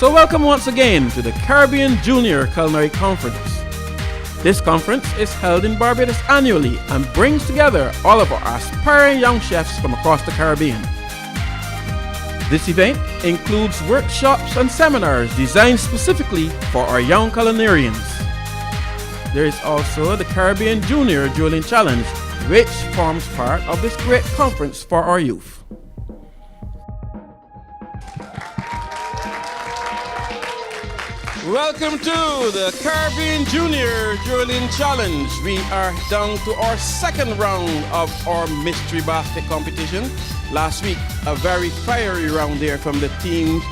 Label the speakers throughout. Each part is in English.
Speaker 1: So welcome once again to the Caribbean Junior Culinary Conference. This conference is held in Barbados annually and brings together all of our aspiring young chefs from across the Caribbean. This event includes workshops and seminars designed specifically for our young culinarians. There is also the Caribbean Junior Duelling Challenge, which forms part of this great conference for our youth. Welcome to the Caribbean Junior Duelling Challenge. We are down to our second round of our mystery basket competition. Last week, a very fiery round there from the teams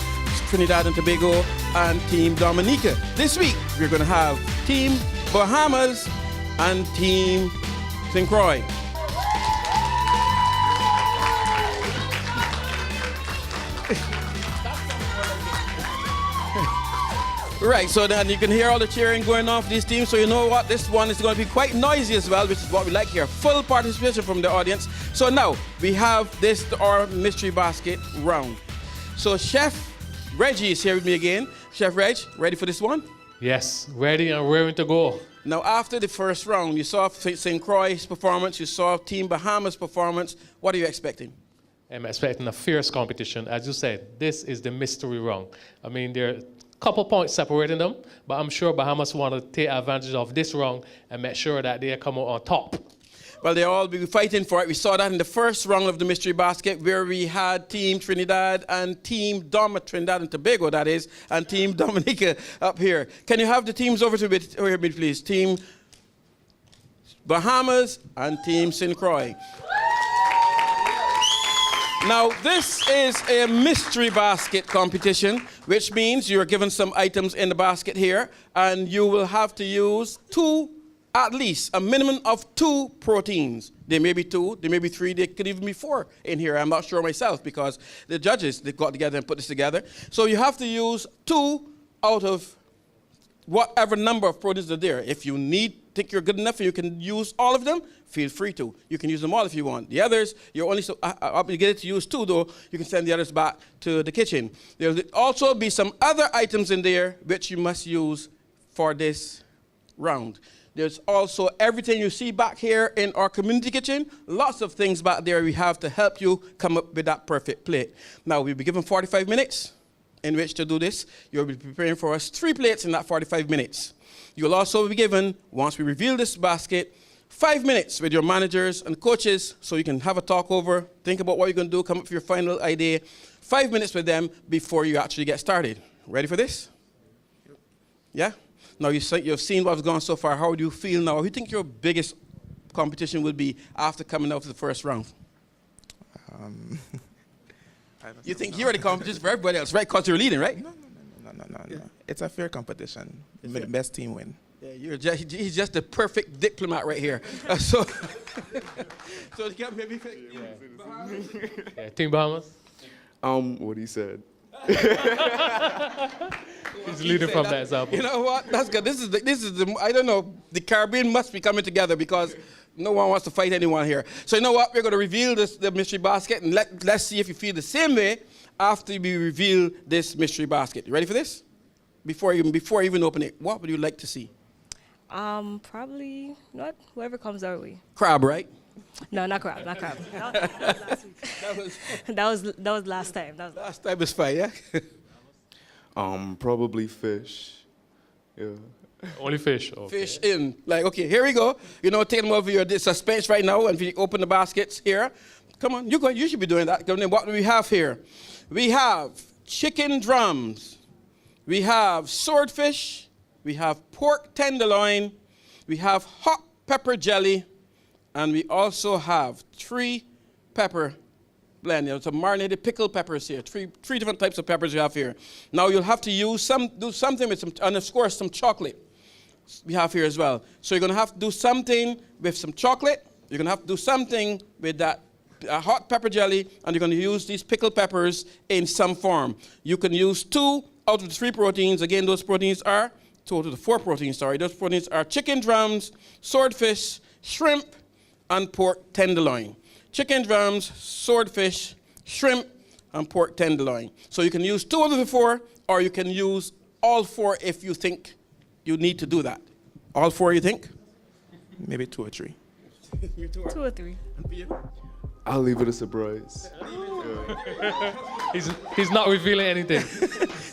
Speaker 1: Trinidad and Tobago and Team Dominica. This week, we're going to have Team Bahamas and Team Croix. Right, so then you can hear all the cheering going on for these teams, so you know what, this one is going to be quite noisy as well, which is what we like here, full participation from the audience. So now, we have our mystery basket round. So Chef Reggie is here with me again. Chef Reg, ready for this one?
Speaker 2: Yes, ready and raring to go.
Speaker 1: Now after the first round, you saw St. Croix' performance, you saw Team Bahamas' performance. What are you expecting?
Speaker 2: I'm expecting a fierce competition. As you said, this is the mystery round. I mean, there are couple points separating them, but I'm sure Bahamas want to take advantage of this round and make sure that they come out on top.
Speaker 1: Well, they'll all be fighting for it. We saw that in the first round of the mystery basket where we had Team Trinidad and Team Trinidad and Tobago, that is, and Team Dominica up here. Can you have the teams over to me, please? Team Bahamas and Team St. Croix. Now, this is a mystery basket competition, which means you're given some items in the basket here, and you will have to use at least a minimum of 2 proteins. There may be 2, there may be 3, there could even be 4 in here. I'm not sure myself because the judges, they got together and put this together. So you have to use 2 out of whatever number of proteins are there. If you think you're good enough and you can use all of them, feel free to. You can use them all if you want. The others, you're only obligated to use 2, though. You can send the others back to the kitchen. There will also be some other items in there which you must use for this round. There's also everything you see back here in our community kitchen. Lots of things back there we have to help you come up with that perfect plate. Now, we'll be given 45 minutes in which to do this. You'll be preparing for us 3 plates in that 45 minutes. You'll also be given, once we reveal this basket, 5 minutes with your managers and coaches so you can have a talk over, think about what you're going to do, come up with your final idea. 5 minutes with them before you actually get started. Ready for this? Yeah? Now you've seen what's gone so far. How do you feel now? What do you think your biggest competition will be after coming out of the first round? You think you're the competition for everybody else, right? Because you're leading, right?
Speaker 3: No. It's a fair competition. The best team win.
Speaker 1: Yeah, he's just the perfect diplomat right here. So you got maybe
Speaker 2: Team Bahamas?
Speaker 4: What he said.
Speaker 2: He's leading from that example.
Speaker 1: You know what? That's good. This is the I don't know. The Caribbean must be coming together because no one wants to fight anyone here. So you know what? We're going to reveal the mystery basket, and let's see if you feel the same way after we reveal this mystery basket. You ready for this? Before I even open it, what would you like to see?
Speaker 5: Probably not whoever comes our way.
Speaker 1: Crab, right?
Speaker 5: No, not crab. That was last week. that was last time.
Speaker 1: Last time was fine, yeah?
Speaker 4: Probably fish. Yeah.
Speaker 2: Only fish. Okay.
Speaker 1: Fish in. Like, okay, here we go. You know, take them over your suspense right now, and if you open the baskets here. Come on, you should be doing that. What do we have here? We have chicken drums. We have swordfish. We have pork tenderloin. We have hot pepper jelly. And we also have 3 pepper blend. There's some marinated pickled peppers here. Three different types of peppers you have here. Now you'll have to do something with and of course some chocolate we have here as well. So you're going to have to do something with some chocolate. You're going to have to do something with that hot pepper jelly, and you're going to use these pickled peppers in some form. You can use 2 out of the 3 proteins. Again, those proteins are 2 out of the 4 proteins, sorry. Those proteins are chicken drums, swordfish, shrimp, and pork tenderloin. Chicken drums, swordfish, shrimp, and pork tenderloin. So you can use 2 of the 4, or you can use all 4 if you think you need to do that. All 4, you think?
Speaker 3: Maybe 2 or 3.
Speaker 5: 2 or 3.
Speaker 4: I'll leave it a surprise.
Speaker 2: He's not revealing anything.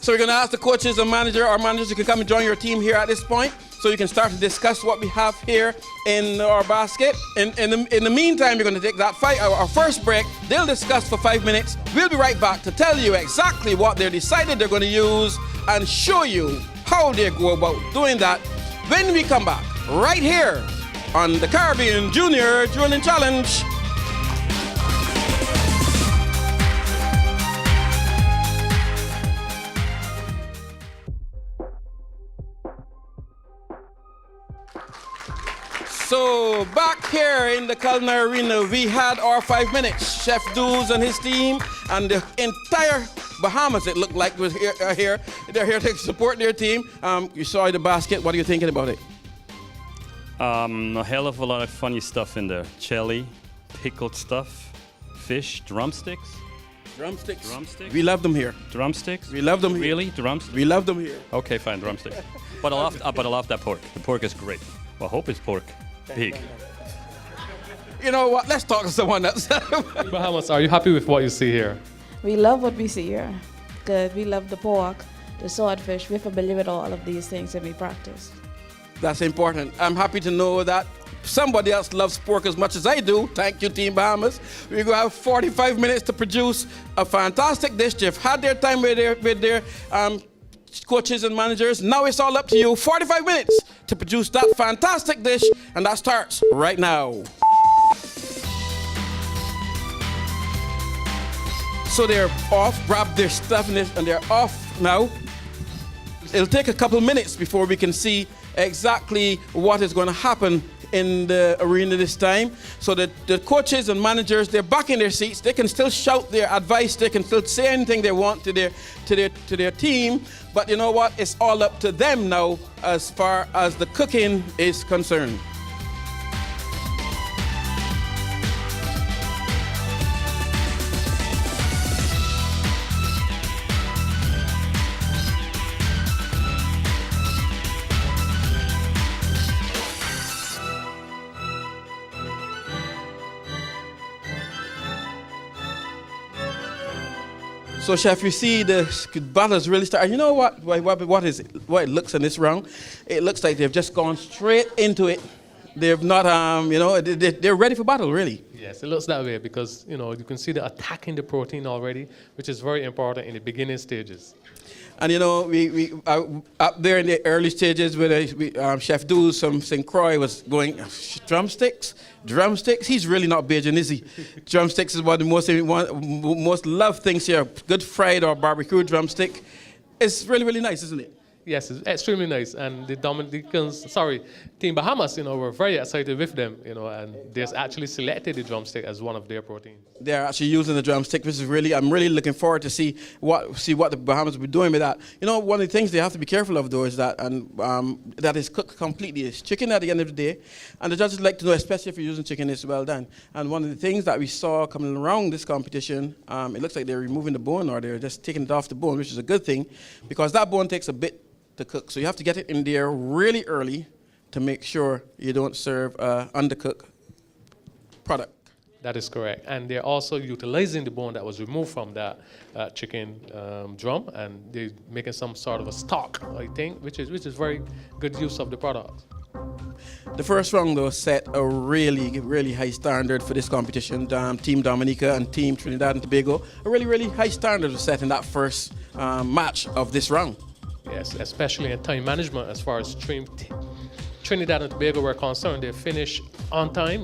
Speaker 1: So we're going to ask the coaches and managers, you can come and join your team here at this point, so you can start to discuss what we have here in our basket. In the meantime, you're going to take that our first break. They'll discuss for 5 minutes. We'll be right back to tell you exactly what they're decided they're going to use and show you how they go about doing that when we come back right here on the Caribbean Junior Dueling Challenge. So back here in the culinary arena, we had our 5 minutes. Chef Duz and his team and the entire Bahamas, it looked like, was here. They're here to support their team. You saw the basket. What are you thinking about it?
Speaker 6: A hell of a lot of funny stuff in there. Chili, pickled stuff, fish, drumsticks.
Speaker 1: Drumsticks.
Speaker 6: Drumsticks?
Speaker 1: We love them here.
Speaker 6: Drumsticks?
Speaker 1: We love them here.
Speaker 6: Really? Drumsticks?
Speaker 1: We love them here.
Speaker 6: Okay, fine, drumsticks. But I love that pork. The pork is great. Well, I hope it's pork. Big.
Speaker 1: You know what? Let's talk to someone else.
Speaker 2: Bahamas, are you happy with what you see here?
Speaker 7: We love what we see here. Good. We love the pork, the swordfish. We're familiar with all of these things and we practice.
Speaker 1: That's important. I'm happy to know that somebody else loves pork as much as I do. Thank you, Team Bahamas. We're going to have 45 minutes to produce a fantastic dish. They've had their time with their coaches and managers. Now it's all up to you. 45 minutes to produce that fantastic dish, and that starts right now. So they're off, grab their stuff, and they're off now. It'll take a couple minutes before we can see exactly what is going to happen in the arena this time. So the coaches and managers, they're back in their seats. They can still shout their advice. They can still say anything they want to their team. But you know what? It's all up to them now as far as the cooking is concerned. So, Chef, you see the battles really start. You know what? What is it? What it looks in this round? It looks like they've just gone straight into it. They've not, they're ready for battle, really.
Speaker 2: Yes, it looks that way because, you can see the attacking the protein already, which is very important in the beginning stages.
Speaker 1: And we up there in the early stages where Chef Duz from St. Croix was going, drumsticks. He's really not Bajan, is he? Drumsticks is one of the most loved things here. Good fried or barbecue drumstick. It's really, really nice, isn't it?
Speaker 2: Yes, it's extremely nice. And the Team Bahamas, were very excited with them, and they actually selected the drumstick as one of their proteins.
Speaker 1: They're actually using the drumstick, which is I'm really looking forward to see what the Bahamas will be doing with that. One of the things they have to be careful of, though, is that that is cooked completely. It's chicken at the end of the day, and the judges like to know, especially if you're using chicken, it's well done. And one of the things that we saw coming around this competition, it looks like they're removing the bone, or they're just taking it off the bone, which is a good thing, because that bone takes a bit to cook. So you have to get it in there really early to make sure you don't serve undercooked product.
Speaker 2: That is correct. And they're also utilizing the bone that was removed from that chicken drum, and they're making some sort of a stock, I think, which is very good use of the product.
Speaker 1: The first round, though, set a really, really high standard for this competition. Team Dominica and Team Trinidad and Tobago, a really, really high standard was set in that first match of this round.
Speaker 2: Yes, especially in time management as far as Trinidad and Tobago were concerned. They finished on time,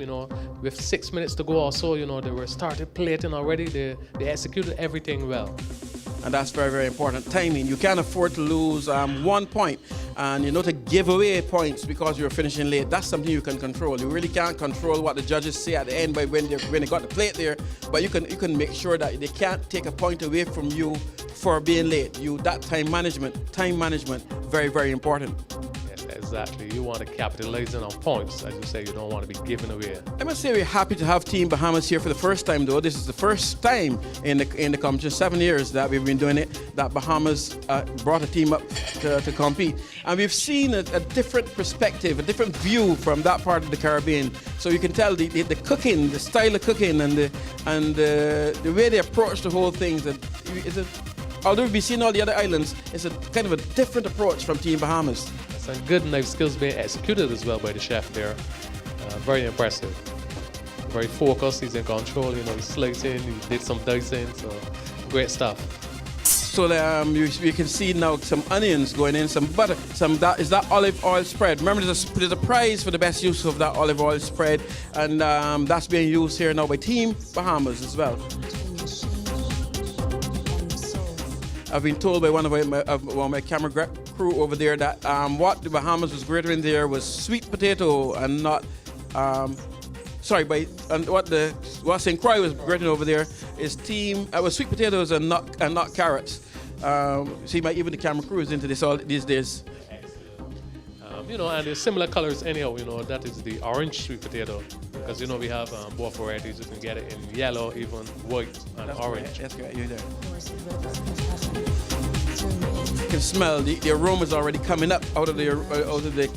Speaker 2: with 6 minutes to go or so, they were started plating already. They executed everything well.
Speaker 1: And that's very, very important. Timing. You can't afford to lose 1 point and, to give away points because you're finishing late. That's something you can control. You really can't control what the judges say at the end by when they got the plate there, but you can make sure that they can't take a point away from you for being late. That time management, very, very important.
Speaker 2: Yes, Exactly. You want to capitalize on points. As you say, you don't want to be giving away.
Speaker 1: I must say we're happy to have Team Bahamas here for the first time, though. This is the first time in the competition, 7 years that we've been doing it, that Bahamas brought a team up to compete. And we've seen a different perspective, a different view from that part of the Caribbean. So you can tell the cooking, the style of cooking, and the way they approach the whole thing. Although we've seen all the other islands, it's a kind of a different approach from Team Bahamas.
Speaker 2: Some good knife skills being executed as well by the chef there. Very impressive. Very focused, he's in control, he's slicing, he did some dicing, so great stuff.
Speaker 1: So you can see now some onions going in, some butter, is that olive oil spread. Remember, there's a prize for the best use of that olive oil spread, and that's being used here now by Team Bahamas as well. I've been told by one of my camera crew over there that what the Bahamas was greater in there was sweet potato and not, what St. Croix was greater over there is was sweet potatoes and not carrots. See, even the camera crew is into this all these days.
Speaker 2: And there's similar colors anyhow, that is the orange sweet potato. Because, we have both varieties. You can get it in yellow, even white, and orange.
Speaker 1: Great. That's great. You're there. You can smell the aromas already coming up out of the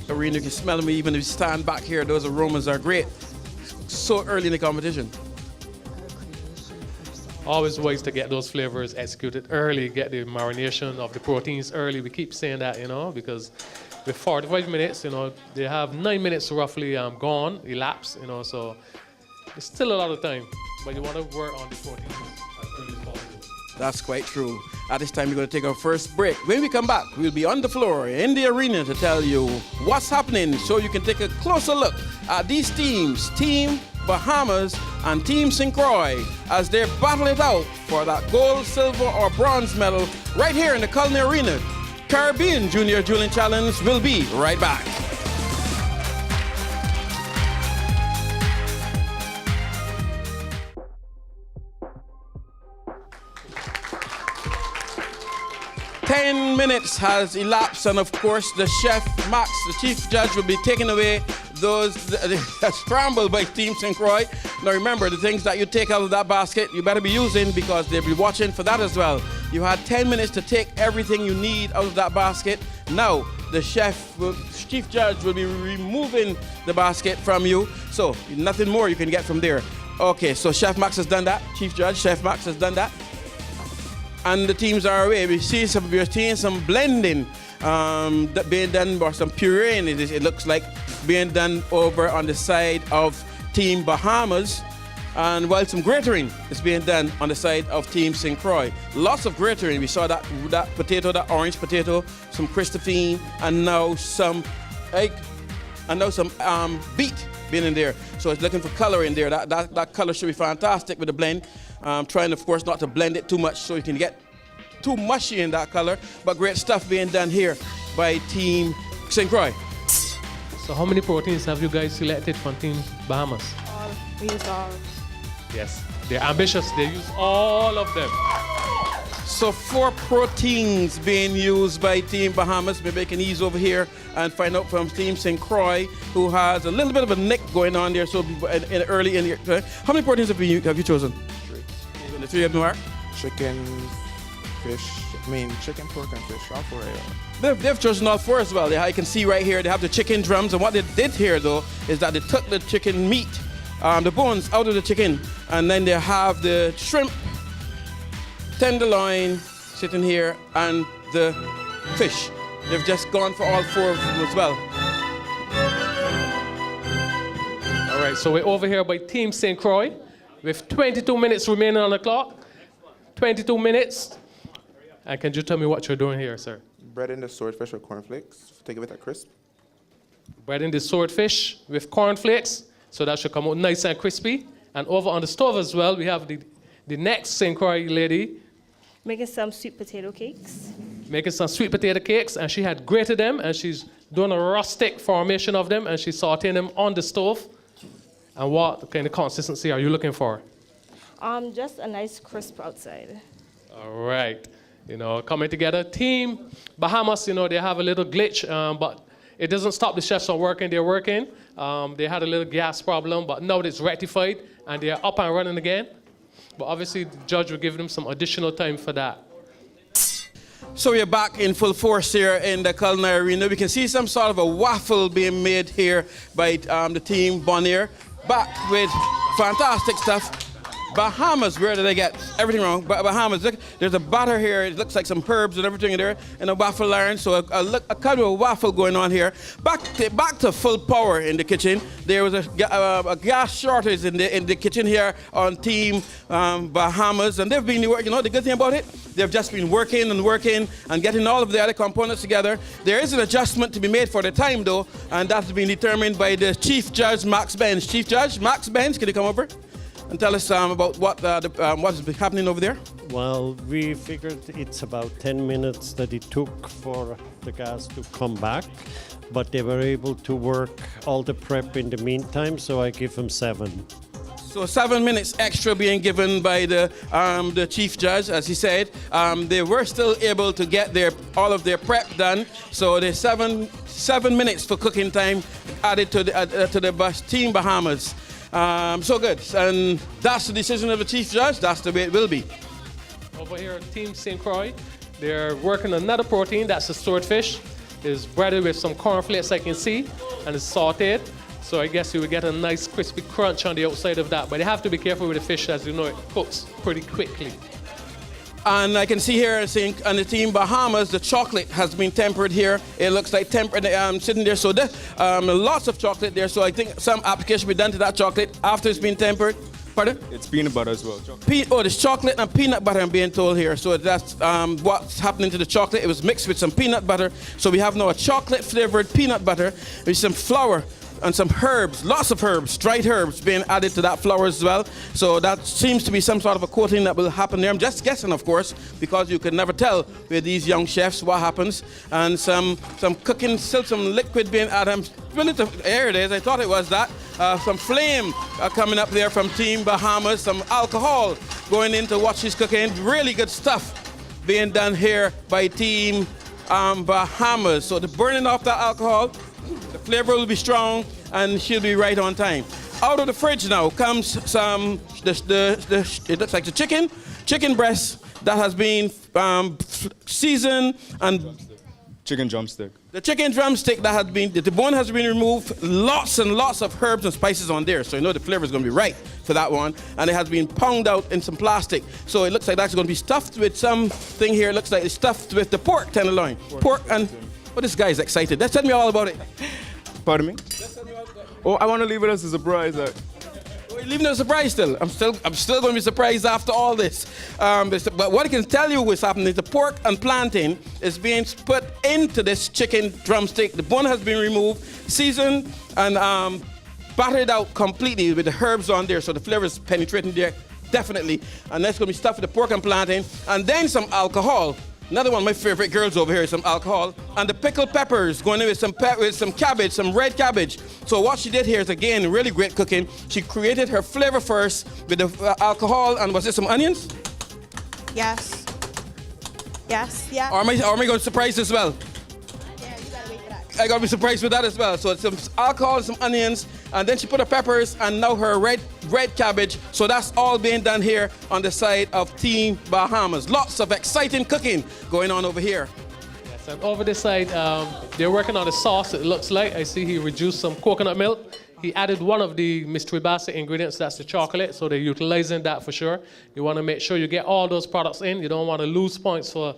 Speaker 1: arena. You can smell them even if you stand back here. Those aromas are great. So early in the competition.
Speaker 2: Always ways to get those flavors executed early, get the marination of the proteins early. We keep saying that, because with 45 minutes, they have 9 minutes roughly gone, elapsed, so it's still a lot of time, but you want to work on the proteins as early as possible.
Speaker 1: That's quite true. At this time, we're going to take our first break. When we come back, we'll be on the floor in the arena to tell you what's happening so you can take a closer look at these teams, Team Bahamas and Team St. Croix, as they battle it out for that gold, silver, or bronze medal right here in the Culinary Arena. Caribbean Junior Dueling Challenge will be right back. Ten minutes has elapsed, and of course, the chef Max, the chief judge, will be taking away those scrambled by Team St. Croix. Now remember, the things that you take out of that basket, you better be using because they'll be watching for that as well. You had 10 minutes to take everything you need out of that basket. Now, the chief judge will be removing the basket from you. So, nothing more you can get from there. Okay, so Chef Max has done that. Chief Judge, Chef Max has done that. And the teams are away. We're seeing some blending that being done, or some pureeing, it looks like, being done over on the side of Team Bahamas. And while some gratering is being done on the side of Team St. Croix. Lots of gratering. We saw that potato, that orange potato, some Christophine, and now some egg, and now some beet being in there. So it's looking for color in there. That color should be fantastic with the blend. Trying, of course, not to blend it too much so you can get too mushy in that color. But great stuff being done here by Team St. Croix.
Speaker 2: So how many proteins have you guys selected from Team Bahamas?
Speaker 5: We used all.
Speaker 2: Yes, they're ambitious. They use all of them.
Speaker 1: So 4 proteins being used by Team Bahamas. Maybe I can ease over here and find out from Team St. Croix, who has a little bit of a nick going on there. So early in the how many proteins have you chosen?
Speaker 3: 3.
Speaker 1: The 3 of them are?
Speaker 3: Chicken, pork, and fish. All 4.
Speaker 1: They've chosen all 4 as well. I can see right here they have the chicken drums, and what they did here though is that they took the chicken meat, the bones out of the chicken, and then they have the shrimp, tenderloin sitting here, and the fish. They've just gone for all 4 of them as well.
Speaker 2: All right, so we're over here by Team St. Croix with 22 minutes remaining on the clock. 22 minutes. And can you tell me what you're doing here, sir?
Speaker 3: Breading the swordfish with cornflakes. Take it with a crisp.
Speaker 2: Breading the swordfish with cornflakes, so that should come out nice and crispy. And over on the stove as well, we have the next St. Croix lady.
Speaker 5: Making some sweet potato cakes.
Speaker 2: Making some sweet potato cakes, and she had grated them, and she's doing a rustic formation of them, and she's sauteing them on the stove. And what kind of consistency are you looking for?
Speaker 5: Just a nice crisp outside.
Speaker 2: All right. Coming together. Team Bahamas, they have a little glitch, but It doesn't stop the chefs from working. They're working. They had a little gas problem, but now it's rectified, and they're up and running again. But obviously, the judge will give them some additional time for that.
Speaker 1: So we're back in full force here in the culinary arena. We can see some sort of a waffle being made here by the team Bonnier. Back with fantastic stuff. Bahamas, where did I get everything wrong? Bahamas, look, there's a batter here. It looks like some herbs and everything in there, and a waffle iron. So a kind of a waffle going on here. Back to full power in the kitchen. There was a gas shortage in the kitchen here on Team Bahamas, and they've been working. You know the good thing about it? They've just been working and getting all of the other components together. There is an adjustment to be made for the time though, and that's been determined by the Chief Judge Max Benz. Chief Judge Max Benz, can you come over and tell us about what's happening over there?
Speaker 8: Well, we figured it's about 10 minutes that it took for the gas to come back, but they were able to work all the prep in the meantime, so I give them 7.
Speaker 1: So 7 minutes extra being given by the chief judge, as he said. They were still able to get all of their prep done. So there's 7 minutes for cooking time added to the Team Bahamas. So good, and that's the decision of the chief judge. That's the way it will be.
Speaker 2: Over here, Team St. Croix, they're working another protein. That's the swordfish. It's breaded with some cornflakes, I can see, and it's sauteed. So I guess you will get a nice crispy crunch on the outside of that. But you have to be careful with the fish, as you know, it cooks pretty quickly.
Speaker 1: And I can see here on the Team Bahamas, the chocolate has been tempered here. It looks like tempered sitting there. So lots of chocolate there. So I think some application will be done to that chocolate after it's been tempered. Pardon?
Speaker 4: It's peanut butter as well.
Speaker 1: There's chocolate and peanut butter I'm being told here. So that's what's happening to the chocolate. It was mixed with some peanut butter. So we have now a chocolate flavored peanut butter with some flour and some herbs, lots of herbs, dried herbs being added to that flour as well. So that seems to be some sort of a coating that will happen there. I'm just guessing, of course, because you can never tell with these young chefs what happens. And some cooking, still some liquid being added. Here it is, I thought it was that. Some flame coming up there from Team Bahamas, some alcohol going into what she's cooking. Really good stuff being done here by Team Bahamas. So the burning off that alcohol, the flavor will be strong, and she'll be right on time. Out of the fridge now comes some, it looks like the chicken breast that has been seasoned and
Speaker 4: Chicken drumstick.
Speaker 1: the chicken drumstick that has been, the bone has been removed, lots and lots of herbs and spices on there. So you know the flavor is going to be right for that one. And it has been pounded out in some plastic. So it looks like that's going to be stuffed with something here. It looks like it's stuffed with the pork tenderloin. Pork and, oh, this guy is excited. Tell me all about it.
Speaker 4: Pardon me? Oh, I want to leave it as a surprise.
Speaker 1: Oh, you're leaving it a surprise still? I'm still going to be surprised after all this. But what I can tell you what's happening is the pork and plantain is being put into this chicken drumstick. The bone has been removed, seasoned, and battered out completely with the herbs on there. So the flavor is penetrating there, definitely. And that's going to be stuffed with the pork and plantain. And then some alcohol. Another one of my favorite girls over here is some alcohol. And the pickled peppers going in with some cabbage, some red cabbage. So what she did here is, again, really great cooking. She created her flavor first with the alcohol, and was it some onions?
Speaker 9: Yes. Yes, yeah.
Speaker 1: Or am I going to surprise as well?
Speaker 9: Yeah, you gotta wait for that.
Speaker 1: I got to be surprised with that as well. So it's some alcohol, some onions, and then she put her peppers and now her red cabbage. So that's all being done here on the side of Team Bahamas. Lots of exciting cooking going on over here.
Speaker 2: Yes, and over this side, they're working on the sauce, it looks like. I see he reduced some coconut milk. He added one of the mystery basket ingredients, that's the chocolate, so they're utilizing that for sure. You want to make sure you get all those products in. You don't want to lose points for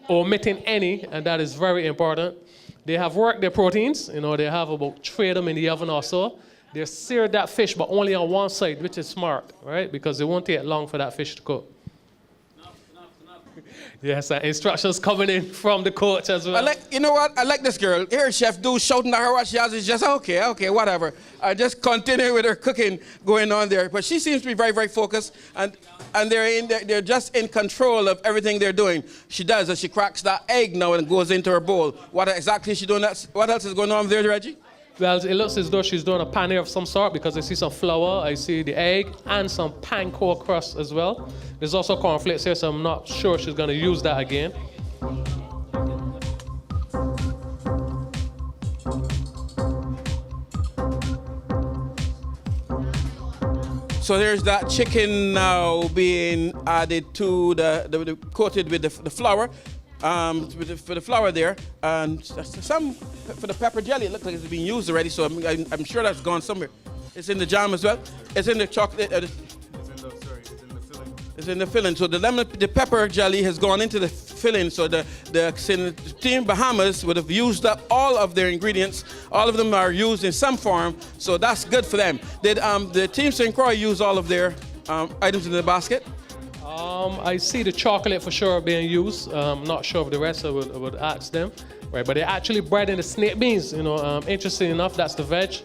Speaker 2: omitting any, and that is very important. They have worked their proteins. You know, they have about 3 of them in the oven or so. They seared that fish, but only on one side, which is smart, right? Because it won't take long for that fish to cook. Yes, instructions coming in from the coach as well.
Speaker 1: You know what? I like this girl. Here, Chef Do shouting at her what she has. It's just, okay, whatever. I just continue with her cooking going on there. But she seems to be very, very focused, and they're just in control of everything they're doing. She does, as she cracks that egg now and goes into her bowl. What exactly is she doing? What else is going on there, Reggie?
Speaker 2: Well, it looks as though she's doing a paneer of some sort, because I see some flour, I see the egg, and some panko crust as well. There's also cornflakes here, so I'm not sure she's going to use that again.
Speaker 1: So there's that chicken now being added to the coated with the flour, for the flour there, and some for the pepper jelly. It looks like it's been used already, so I'm sure that's gone somewhere. It's in the jam as well. It's in the chocolate. It's in the filling. So the pepper jelly has gone into the filling. So the Team Bahamas would have used up all of their ingredients. All of them are used in some form. So that's good for them. Did the Team St. Croix use all of their items in the basket?
Speaker 2: I see the chocolate for sure being used. I'm not sure of the rest. I would ask them. Right, but they actually bread in the snake beans. Interesting enough, that's the veg.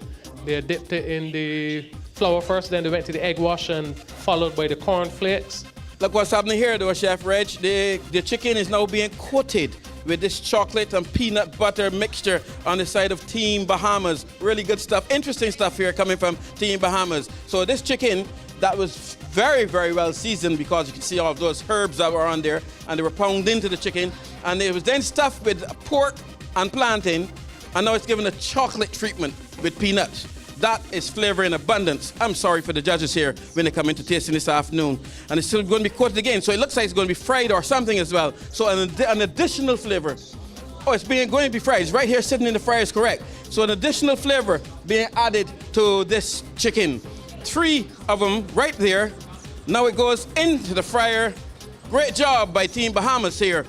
Speaker 2: They dipped it in the flour first, then they went to the egg wash and followed by the corn flakes.
Speaker 1: Look what's happening here though, Chef Reg. The chicken is now being coated with this chocolate and peanut butter mixture on the side of Team Bahamas. Really good stuff, interesting stuff here coming from Team Bahamas. So this chicken that was very, very well seasoned, because you can see all of those herbs that were on there, and they were pounded into the chicken, and it was then stuffed with pork and plantain, and now it's given a chocolate treatment with peanuts. That is flavor in abundance. I'm sorry for the judges here when they come into tasting this afternoon. And it's still going to be coated again, so it looks like it's going to be fried or something as well. So an additional flavor. Oh, it's going to be fried. It's right here sitting in the fryer is correct. So an additional flavor being added to this chicken. 3 of them right there. Now it goes into the fryer. Great job by Team Bahamas here.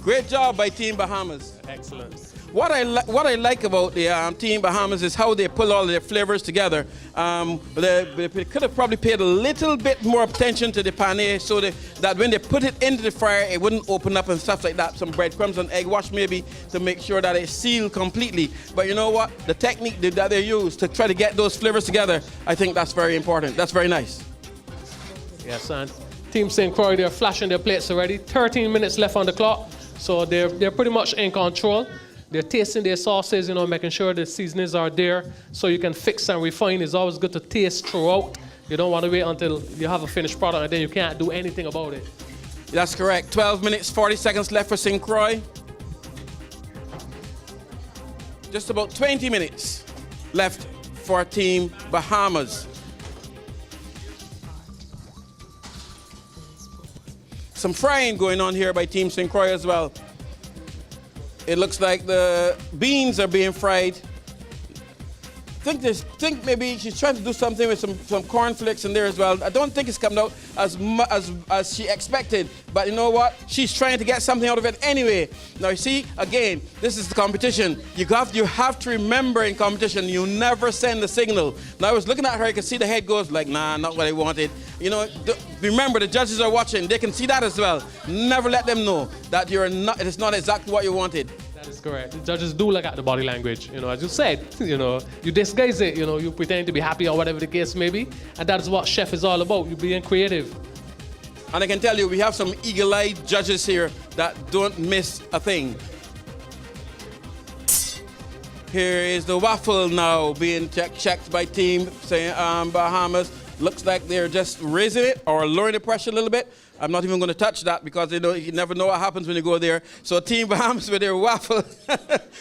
Speaker 1: Great job by Team Bahamas.
Speaker 2: Excellent.
Speaker 1: What I like about the Team Bahamas is how they pull all their flavors together. They could have probably paid a little bit more attention to the pane, so that when they put it into the fryer, it wouldn't open up and stuff like that. Some breadcrumbs and egg wash maybe to make sure that it's sealed completely. But you know what? The technique that they use to try to get those flavors together, I think that's very important. That's very nice.
Speaker 2: Yes, and Team St. Croix, they're flashing their plates already. 13 minutes left on the clock, so they're pretty much in control. They're tasting their sauces, making sure the seasonings are there so you can fix and refine. It's always good to taste throughout. You don't want to wait until you have a finished product and then you can't do anything about it.
Speaker 1: That's correct. 12 minutes, 40 seconds left for St. Croix. Just about 20 minutes left for Team Bahamas. Some frying going on here by Team St. Croix as well. It looks like the beans are being fried. Think maybe she's trying to do something with some cornflakes in there as well. I don't think it's coming out as she expected, but you know what? She's trying to get something out of it anyway. Now you see, again, this is the competition. You have to remember in competition, you never send the signal. Now I was looking at her, I could see the head goes like, nah, not what I wanted. Remember, the judges are watching. They can see that as well. Never let them know that it is not exactly what you wanted.
Speaker 2: That is correct. The judges do look at the body language. As you said, you disguise it. You pretend to be happy or whatever the case may be, and that is what chef is all about. You being creative.
Speaker 1: And I can tell you, we have some eagle-eyed judges here that don't miss a thing. Here is the waffle now being checked by Team Bahamas. Looks like they're just raising it or lowering the pressure a little bit. I'm not even going to touch that because you never know what happens when you go there. So Team Bahamas with their waffle, at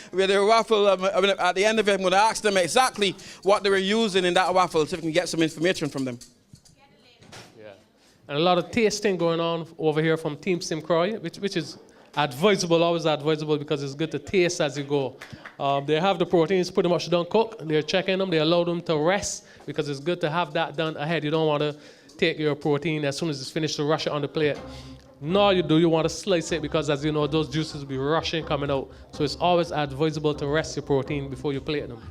Speaker 1: the end of it, I'm going to ask them exactly what they were using in that waffle, so we can get some information from them.
Speaker 2: Yeah, and a lot of tasting going on over here from Team St. Croix, which is advisable, always advisable, because it's good to taste as you go. They have the proteins pretty much done cooked. They're checking them. They allow them to rest because it's good to have that done ahead. You don't want to take your protein as soon as it's finished to rush it on the plate. Nor you want to slice it because, as you know, those juices will be rushing coming out. So it's always advisable to rest your protein before you plate them.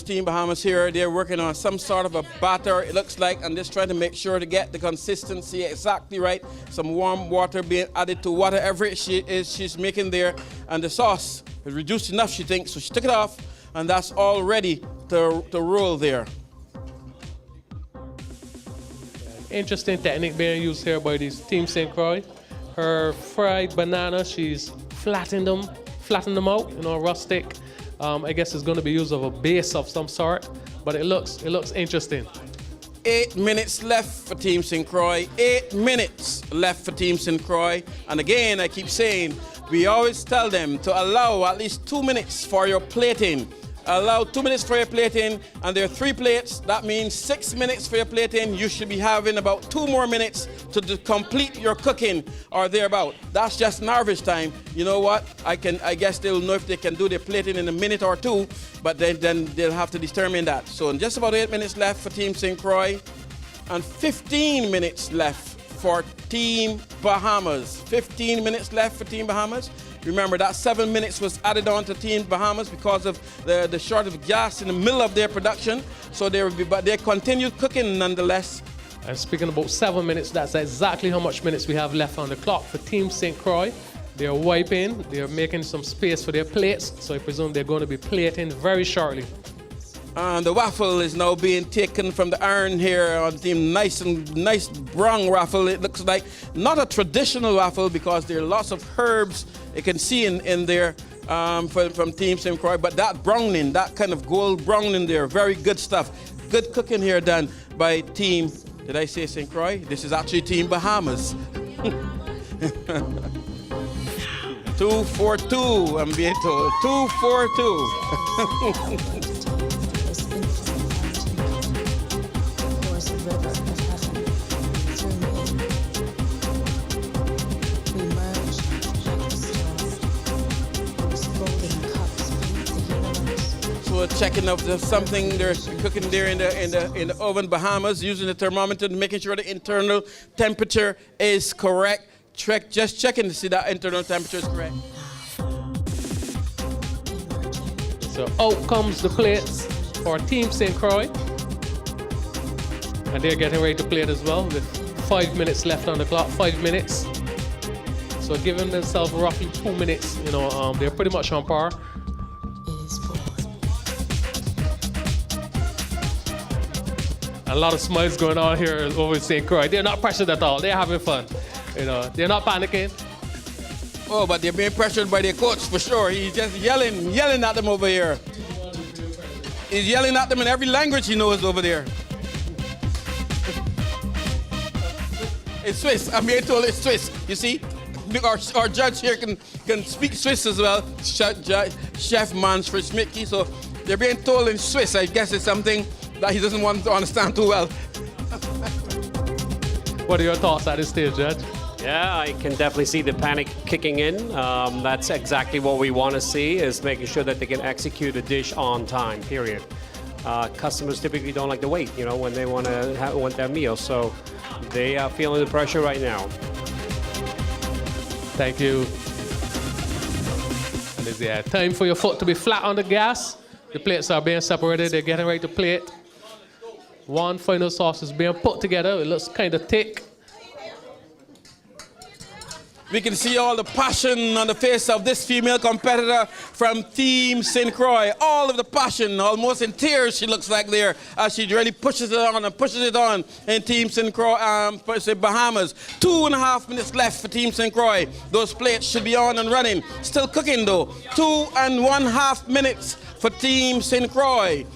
Speaker 1: Team Bahamas here, they're working on some sort of a batter, it looks like, and just trying to make sure to get the consistency exactly right. Some warm water being added to whatever she's making there, and the sauce is reduced enough, she thinks, so she took it off, and that's all ready to roll there.
Speaker 2: Interesting technique being used here by this Team St. Croix. Her fried banana, she's flattened them out, rustic. I guess it's going to be used of a base of some sort, but it looks interesting.
Speaker 1: 8 minutes left for Team St. Croix. 8 minutes left for Team St. Croix. And again, I keep saying, we always tell them to allow at least 2 minutes for your plating. Allow 2 minutes for your plating, and there are 3 plates. That means 6 minutes for your plating. You should be having about 2 more minutes to complete your cooking or thereabout. That's just an average time. You know what? I guess they'll know if they can do their plating in a minute or 2, but then they'll have to determine that. So just about 8 minutes left for Team St. Croix, and 15 minutes left for Team Bahamas. 15 minutes left for Team Bahamas. Remember that 7 minutes was added on to Team Bahamas because of the shortage of gas in the middle of their production. So but they continued cooking nonetheless.
Speaker 2: And speaking about 7 minutes, that's exactly how much minutes we have left on the clock for Team St. Croix. They're wiping, they're making some space for their plates, so I presume they're going to be plating very shortly.
Speaker 1: And the waffle is now being taken from the iron here on the team. Nice brown waffle. It looks like not a traditional waffle because there are lots of herbs you can see in there from Team St. Croix. But that browning, that kind of gold browning there, very good stuff. Good cooking here done by Team, did I say St. Croix? This is actually Team Bahamas. 2-4-2, I'm being told. 2-4-2. So checking if there's something they're cooking there in the oven, Bahamas, using the thermometer, making sure the internal temperature is correct. Just checking to see that internal temperature is correct.
Speaker 2: So out comes the plates for Team St. Croix. And they're getting ready to plate as well with 5 minutes left on the clock, 5 minutes. So giving themselves roughly 2 minutes, they're pretty much on par. A lot of smiles going on here over in St. Croix. They're not pressured at all. They're having fun. They're not panicking.
Speaker 1: Oh, but they're being pressured by their coach for sure. He's just yelling at them over here. He's yelling at them in every language he knows over there. It's Swiss. I'm being told it's Swiss. You see, our judge here can speak Swiss as well. Chef Manfred Schmidtke. So they're being told in Swiss. I guess it's something that he doesn't want to understand too well.
Speaker 2: What are your thoughts at this stage, Judge?
Speaker 10: Yeah, I can definitely see the panic kicking in. That's exactly what we want to see, is making sure that they can execute a dish on time, period. Customers typically don't like to wait, when they want their meal. So they are feeling the pressure right now.
Speaker 2: Thank you. And is there time for your foot to be flat on the gas? The plates are being separated. They're getting ready to plate. One final sauce is being put together. It looks kind of thick.
Speaker 1: We can see all the passion on the face of this female competitor from Team St. Croix. All of the passion, almost in tears she looks like there, as she really pushes it on and pushes it on in Team St. Croix, Bahamas. 2.5 minutes left for Team St. Croix. Those plates should be on and running. Still cooking though. 2.5 minutes for Team St. Croix.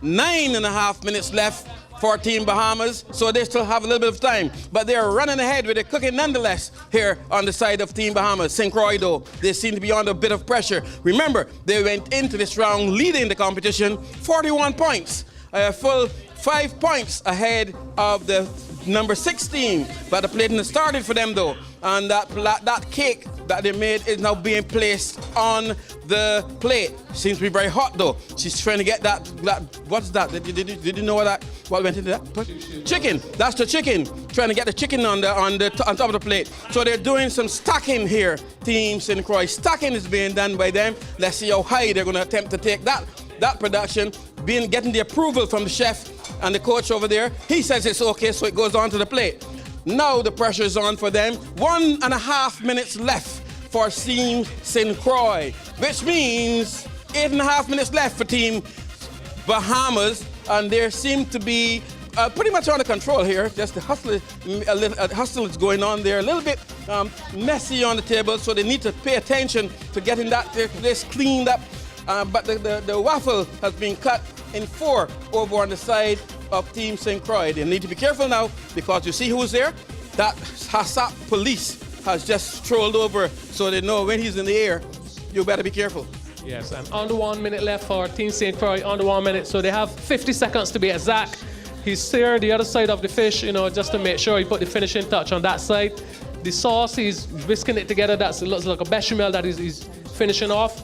Speaker 1: 9.5 minutes left for Team Bahamas, so they still have a little bit of time. But they're running ahead with their cooking nonetheless here on the side of Team Bahamas. St. Croix, though, they seem to be under a bit of pressure. Remember, they went into this round leading the competition 41 points, a full 5 points ahead of the number 16. But the plating has started for them, though, and that cake that they made is now being placed on the plate. Seems to be very hot though. She's trying to get that what's that? Did you know what went into that? Chicken. That's the chicken. Trying to get the chicken on top of the plate. So they're doing some stacking here. Team St. Croix. Stacking is being done by them. Let's see how high they're going to attempt to take that production. Getting the approval from the chef and the coach over there. He says it's okay, so it goes on to the plate. Now the pressure is on for them. 1.5 minutes left for Team St. Croix, which means 8.5 minutes left for Team Bahamas, and there seem to be pretty much under control here. Just the hustle is going on there, a little bit messy on the table, so they need to pay attention to getting this cleaned up. But the waffle has been cut in 4 over on the side of Team St. Croix. They need to be careful now, because you see who's there? That HACCP police has just strolled over, so they know when he's in the air, you better be careful.
Speaker 2: Yes, and under 1 minute left for Team St. Croix, under 1 minute. So they have 50 seconds to be exact. He's searing the other side of the fish, just to make sure he put the finishing touch on that side. The sauce, he's whisking it together. That looks like a bechamel that he's finishing off.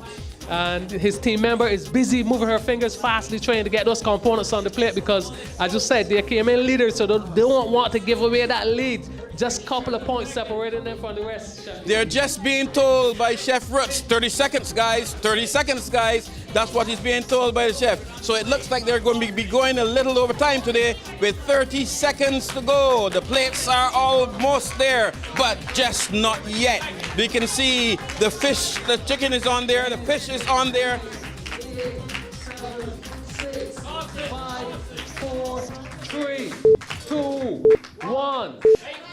Speaker 2: And his team member is busy moving her fingers fastly, trying to get those components on the plate because, as you said, they came in leaders, so they don't want to give away that lead. Just a couple of points separating them from the rest.
Speaker 1: They're just being told by Chef Roots, 30 seconds, guys, 30 seconds, guys. That's what he's being told by the chef. So it looks like they're going to be going a little over time today with 30 seconds to go. The plates are almost there, but just not yet. We can see the fish, the chicken is on there, the fish is on there.
Speaker 2: 5, 4, 3, 2, 1.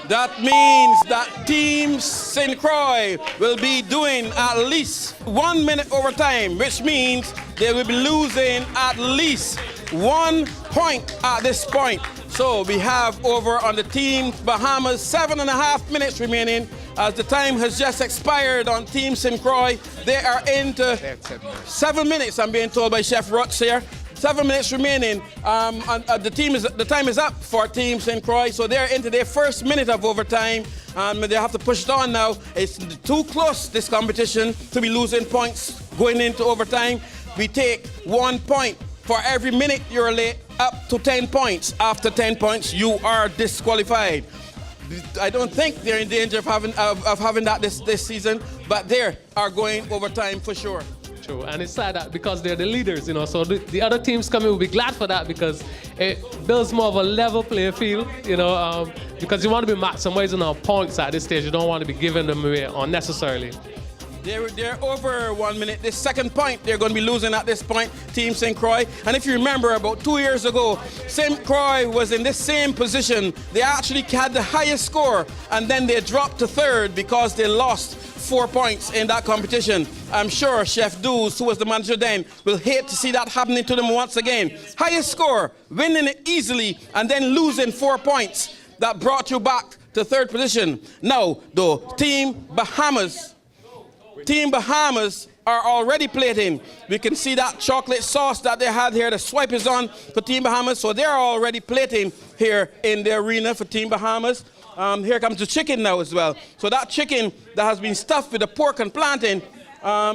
Speaker 1: That means that Team St. Croix will be doing at least 1 minute overtime, which means they will be losing at least 1 point at this point. So we have over on the Team Bahamas 7.5 minutes remaining as the time has just expired on Team St. Croix. They are into 7 minutes, I'm being told by Chef Rutz here. 7 minutes remaining. The time is up for Team St. Croix, so they're into their first minute of overtime. They have to push it on now. It's too close, this competition, to be losing points going into overtime. We take 1 point for every minute you're late, up to 10 points. After 10 points, you are disqualified. I don't think they're in danger of having that this season, but they are going overtime for sure.
Speaker 2: True, and it's sad that because they're the leaders, so the other teams coming will be glad for that because it builds more of a level playing field, because you want to be maximizing on points at this stage. You don't want to be giving them away unnecessarily.
Speaker 1: They're over 1 minute. This second point, they're going to be losing at this point, Team St. Croix. And if you remember, about 2 years ago, St. Croix was in this same position. They actually had the highest score, and then they dropped to third because they lost 4 points in that competition. I'm sure Chef Deuce, who was the manager then, will hate to see that happening to them once again. Highest score, winning it easily, and then losing 4 points. That brought you back to third position. Now, though, Team Bahamas are already plating. We can see that chocolate sauce that they had here. The swipe is on for Team Bahamas, so they're already plating here in the arena for Team Bahamas. Here comes the chicken now as well. So that chicken that has been stuffed with the pork and plantain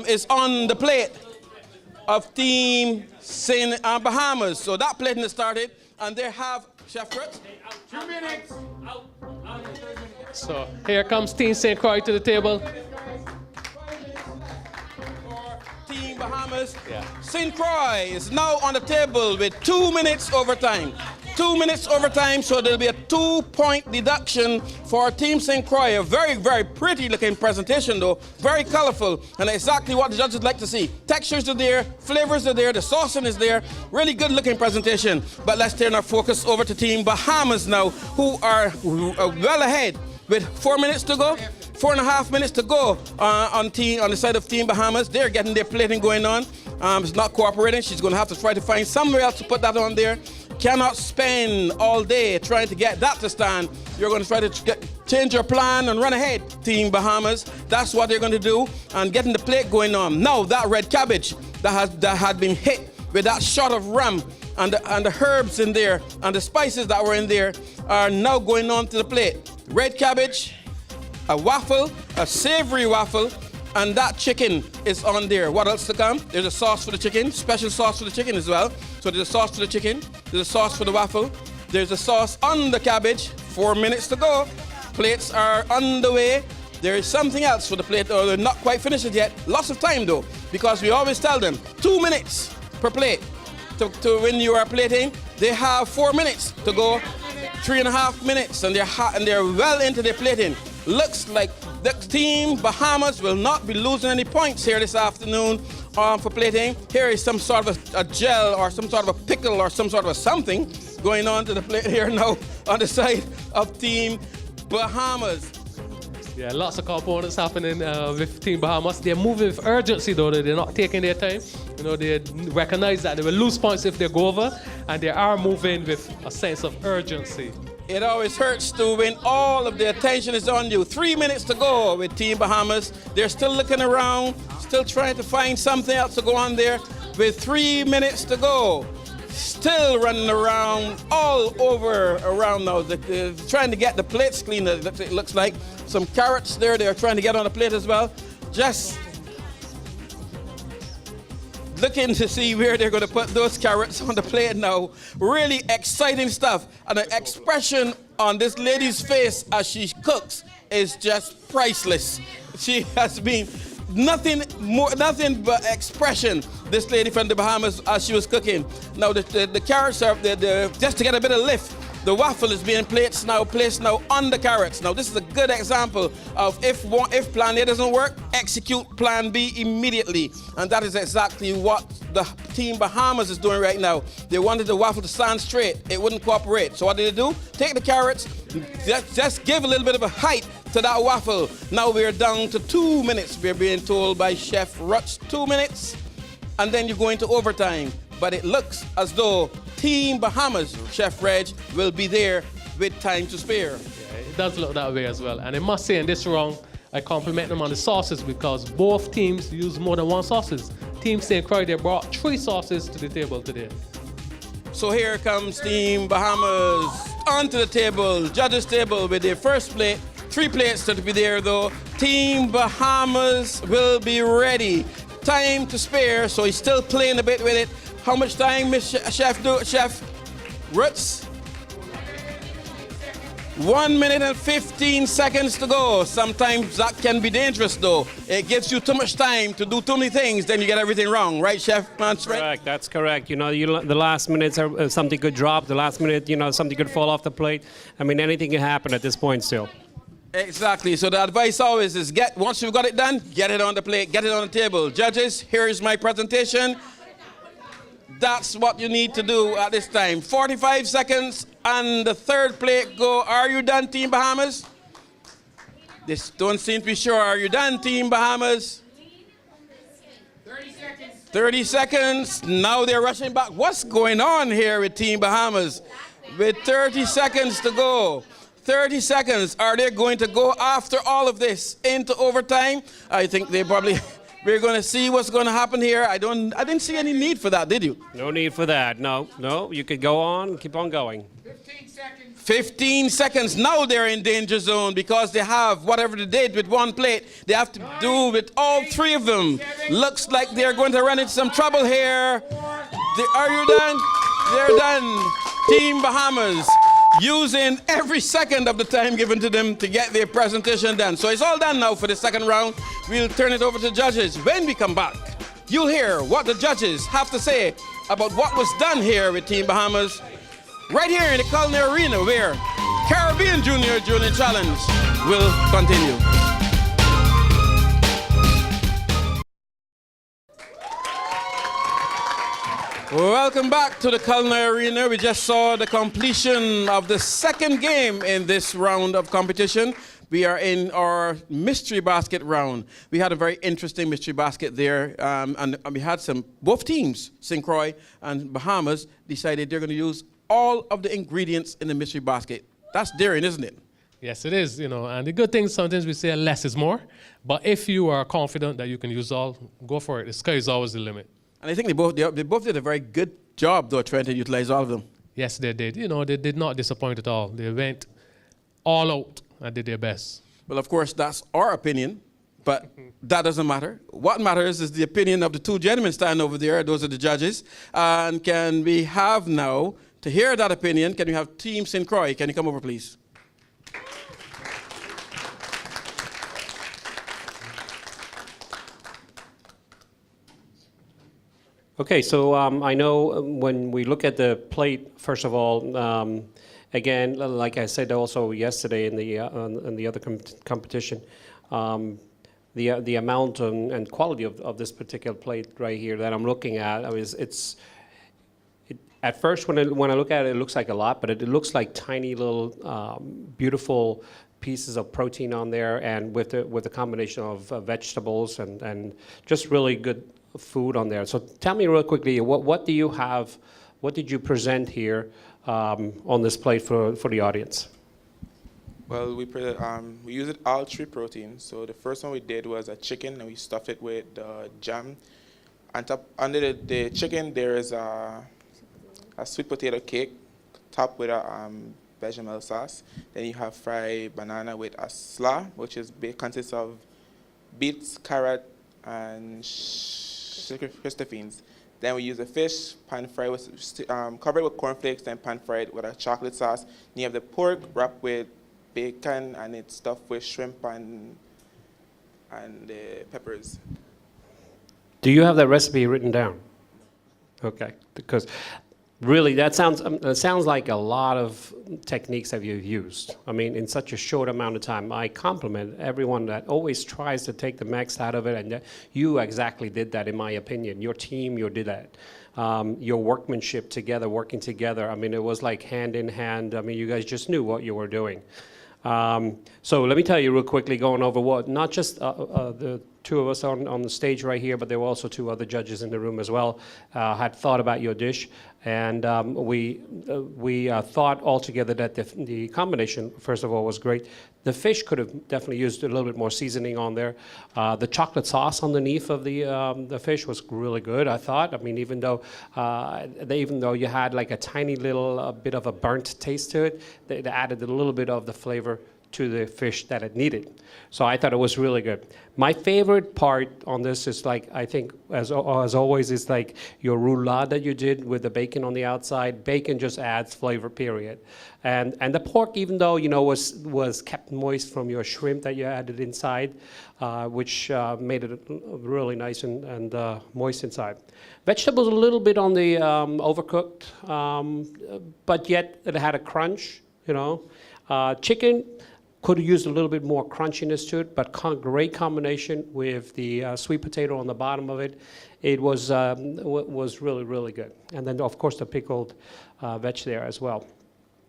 Speaker 1: is on the plate of Team St. Bahamas. So that plating has started, and they have Chef Fritz. 2 minutes.
Speaker 2: So here comes Team St. Croix to the table.
Speaker 1: Team Bahamas. Yeah. St. Croix is now on the table with 2 minutes overtime. 2 minutes overtime, so there'll be a 2-point deduction for Team St. Croix. A very, very pretty looking presentation though, very colorful, and exactly what the judges like to see. Textures are there, flavors are there, the saucing is there, really good looking presentation. But let's turn our focus over to Team Bahamas now, who are well ahead with 4 minutes to go. 4.5 minutes to go on the side of Team Bahamas. They're getting their plating going on. It's not cooperating. She's going to have to try to find somewhere else to put that on there. Cannot spend all day trying to get that to stand. You're going to try to change your plan and run ahead, Team Bahamas. That's what they're going to do, and getting the plate going on. Now that red cabbage that had been hit with that shot of rum and the herbs in there and the spices that were in there are now going on to the plate. Red cabbage, a waffle, a savory waffle, and that chicken is on there. What else to come? There's a sauce for the chicken, special sauce for the chicken as well. So there's a sauce for the chicken, there's a sauce for the waffle, there's a sauce on the cabbage. 4 minutes to go. Plates are on the way. There is something else for the plate, or they're not quite finished yet. Lots of time though, because we always tell them 2 minutes per plate. To when you are plating, they have 4 minutes to go, 3.5 minutes, and they're well into their plating. Looks like the Team Bahamas will not be losing any points here this afternoon for plating. Here is some sort of a gel or some sort of a pickle or some sort of a something going on to the plate here now on the side of Team Bahamas.
Speaker 2: Yeah, lots of components happening with Team Bahamas. They're moving with urgency though. They're not taking their time. They recognize that they will lose points if they go over, and they are moving with a sense of urgency.
Speaker 1: It always hurts to when all of the attention is on you. 3 minutes to go with Team Bahamas. They're still looking around, still trying to find something else to go on there. With 3 minutes to go, still running around all over around now. They're trying to get the plates clean, it looks like. Some carrots there, they're trying to get on the plate as well. Just looking to see where they're going to put those carrots on the plate now. Really exciting stuff. And the expression on this lady's face as she cooks is just priceless. She has been nothing but expression, this lady from the Bahamas, as she was cooking. Now the carrots are, just to get a bit of lift, the waffle is being placed now on the carrots. Now this is a good example of if plan A doesn't work, execute plan B immediately. And that is exactly what the Team Bahamas is doing right now. They wanted the waffle to stand straight. It wouldn't cooperate. So what did they do? Take the carrots, just give a little bit of a height to that waffle. Now we're down to 2 minutes. We're being told by Chef Rutz, 2 minutes. And then you go into overtime. But it looks as though Team Bahamas, Chef Reg, will be there with time to spare.
Speaker 2: Yeah, it does look that way as well. And I must say in this round, I compliment them on the sauces because both teams use more than one sauces. Team St. Croix, they brought 3 sauces to the table today.
Speaker 1: So here comes Team Bahamas onto the table, judges' table with their first plate. 3 plates to be there though. Team Bahamas will be ready. Time to spare, so he's still playing a bit with it. How much time, Chef Rutz? 1 minute and 15 seconds to go. Sometimes that can be dangerous though. It gives you too much time to do too many things, then you get everything wrong, right, Chef?
Speaker 10: Correct, that's correct. You know, the last minutes are something could drop, the last minute, you know, something could fall off the plate. I mean, anything can happen at this point still.
Speaker 1: Exactly. So the advice always is once you've got it done, get it on the plate, get it on the table. Judges, here is my presentation. That's what you need to do at this time. 45 seconds and the third plate go. Are you done, Team Bahamas? This don't seem to be sure. Are you done, Team Bahamas? 30 seconds. 30 seconds. Now they're rushing back. What's going on here with Team Bahamas? With 30 seconds to go. 30 seconds. Are they going to go after all of this into overtime? I think they probably... We're going to see what's going to happen here. I didn't see any need for that, did you?
Speaker 10: No need for that. No. You could go on, keep on going.
Speaker 1: 15 seconds. 15 seconds. Now they're in danger zone because they have whatever they did with one plate. They have to do with all 3 of them. Looks like they're going to run into some trouble here. Are you done? They're done. Team Bahamas using every second of the time given to them to get their presentation done. So it's all done now for the second round. We'll turn it over to the judges. When we come back, you'll hear what the judges have to say about what was done here with Team Bahamas right here in the Culinary Arena where Caribbean Junior Dueling Challenge will continue. Welcome back to the Culinary Arena. We just saw the completion of the second game in this round of competition. We are in our mystery basket round. We had a very interesting mystery basket there, and we had both teams, St. Croix and Bahamas, decided they're going to use all of the ingredients in the mystery basket. That's daring, isn't it?
Speaker 2: Yes, it is, you know, and the good thing sometimes we say less is more, but if you are confident that you can use all, go for it. The sky is always the limit.
Speaker 1: And I think they both did a very good job, though, trying to utilize all of them.
Speaker 2: Yes, they did. You know, they did not disappoint at all. They went all out and did their best.
Speaker 1: Well, of course, that's our opinion, but that doesn't matter. What matters is the opinion of the 2 gentlemen standing over there. Those are the judges. And can we have now, to hear that opinion, can we have Team St. Croix? Can you come over, please?
Speaker 10: Okay, so I know when we look at the plate, first of all, again, like I said also yesterday in the other competition, the amount and quality of this particular plate right here that I'm looking at, I mean, at first when I look at it, it looks like a lot, but it looks like tiny little beautiful pieces of protein on there, and with a combination of vegetables and just really good food on there. So tell me real quickly, what do you have? What did you present here on this plate for the audience?
Speaker 3: Well, we use all three proteins. So the first one we did was a chicken, and we stuffed it with jam. Under the chicken, there is a sweet potato cake, topped with a bechamel sauce. Then you have fried banana with a slaw, which consists of beets, carrot, and Christophines. Then we use the fish, pan fried covered with cornflakes, then pan fried with a chocolate sauce. Then you have the pork wrapped with bacon, and it's stuffed with shrimp and peppers.
Speaker 10: Do you have that recipe written down? Okay, because really that sounds like a lot of techniques that you've used. I mean, in such a short amount of time. I compliment everyone that always tries to take the max out of it, and you exactly did that, in my opinion. Your team, you did that. Your workmanship together, working together. I mean, it was like hand in hand. I mean, you guys just knew what you were doing. So let me tell you real quickly, going over what, not just the two of us on the stage right here, but there were also two other judges in the room as well, had thought about your dish. And we thought altogether that the combination, first of all, was great. The fish could have definitely used a little bit more seasoning on there. The chocolate sauce underneath of the fish was really good, I thought. I mean, even though you had like a tiny little bit of a burnt taste to it, they added a little bit of the flavor to the fish that it needed. So I thought it was really good. My favorite part on this is, like, I think as always, is like your roulade that you did with the bacon on the outside. Bacon just adds flavor, period. And the pork, even though, you know, was kept moist from your shrimp that you added inside, which made it really nice and moist inside. Vegetables a little bit on the overcooked, but yet it had a crunch, you know. Chicken could have used a little bit more crunchiness to it, but great combination with the sweet potato on the bottom of it. It was really, really good. And then, of course, the pickled veg there as well.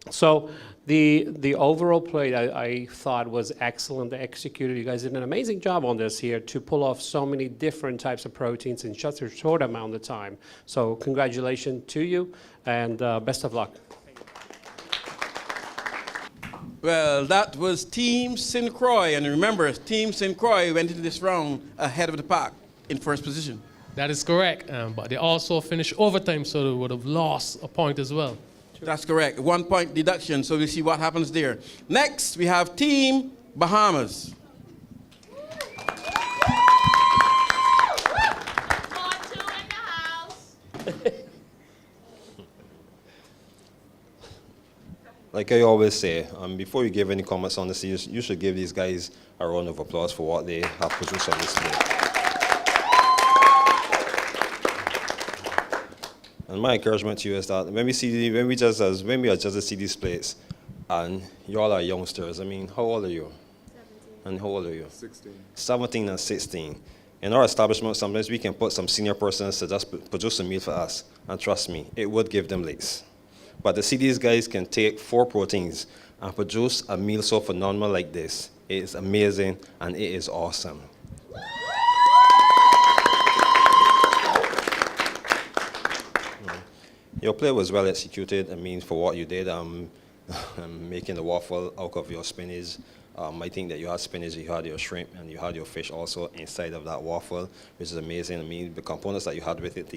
Speaker 10: So the overall plate, I thought, was excellent, executed. You guys did an amazing job on this here to pull off so many different types of proteins in such a short amount of time. So congratulations to you, and best of luck.
Speaker 1: Well, that was Team Croix, and remember, Team Croix went into this round ahead of the pack in first position.
Speaker 2: That is correct, but they also finished overtime, so they would have lost a point as well.
Speaker 1: That's correct. 1 point deduction, so we'll see what happens there. Next, we have Team Bahamas.
Speaker 11: Like I always say, before you give any comments on this, you should give these guys a round of applause for what they have produced on display. And my encouragement to you is that when we are judges see these plates, and you all are youngsters. I mean, how old are you? 17. And how old are you? 16. 17 and 16. In our establishment, sometimes we can put some senior persons to just produce a meal for us, and trust me, it would give them legs. But to see these guys can take 4 proteins and produce a meal so phenomenal like this, it is amazing and it is awesome. Your play was well executed. I mean, for what you did, making the waffle out of your spinach. I think that you had spinach, you had your shrimp, and you had your fish also inside of that waffle, which is amazing. I mean, the components that you had with it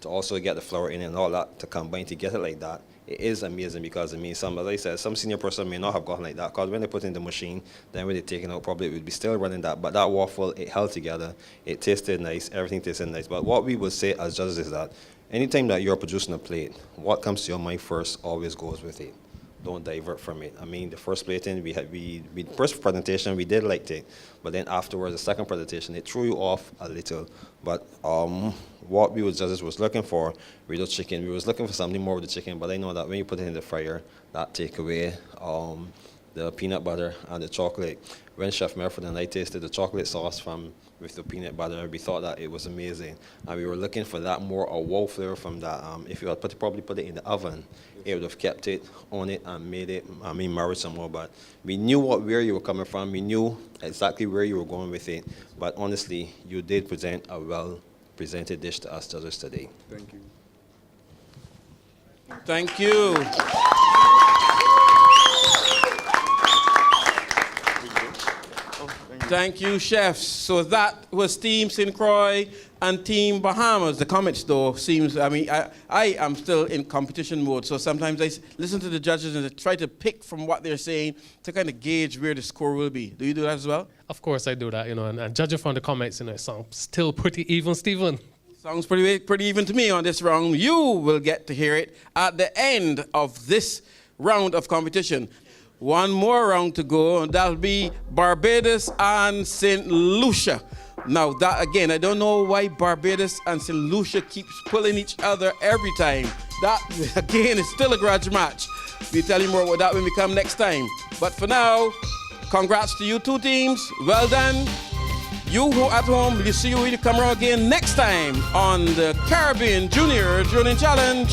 Speaker 11: to also get the flour in and all that, to combine to get it like that, it is amazing, because, I mean, as I said, some senior person may not have gotten like that, because when they put it in the machine, then when they take it out, probably it would be still running that. But that waffle, it held together, it tasted nice, everything tasted nice. But what we would say as judges is that anytime that you're producing a plate, what comes to your mind first always goes with it. Don't divert from it. I mean, the first plating, first presentation, we did like it, but then afterwards, the second presentation, it threw you off a little. But what we judges was looking for with the chicken, we was looking for something more with the chicken, but I know that when you put it in the fryer, that take away the peanut butter and the chocolate. When Chef Merford and I tasted the chocolate sauce with the peanut butter, we thought that it was amazing. And we were looking for that more a wow flavor from that. If you had probably put it in the oven, it would have kept it on it and made it, marry some more. But we knew where you were coming from. We knew exactly where you were going with it. But honestly, you did present a well-presented dish to us judges today.
Speaker 4: Thank you.
Speaker 1: Thank you. Thank you, chefs. So that was Team St. Croix and Team Bahamas. The comments, though, seems, I am still in competition mode, so sometimes I listen to the judges and I try to pick from what they're saying to kind of gauge where the score will be. Do you do that as well?
Speaker 2: Of course I do that, and judging from the comments, it sounds still pretty even, Stephen.
Speaker 1: Sounds pretty even to me on this round. You will get to hear it at the end of this round of competition. One more round to go, and that'll be Barbados and St. Lucia. Now, that again, I don't know why Barbados and St. Lucia keeps pulling each other every time. That, again, is still a grudge match. We'll tell you more about that when we come next time. But for now, congrats to you two teams. Well done. You who at home, we'll see you when you come around again next time on the Caribbean Junior Dueling Challenge.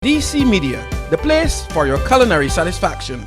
Speaker 1: DC Media, the place for your culinary satisfaction.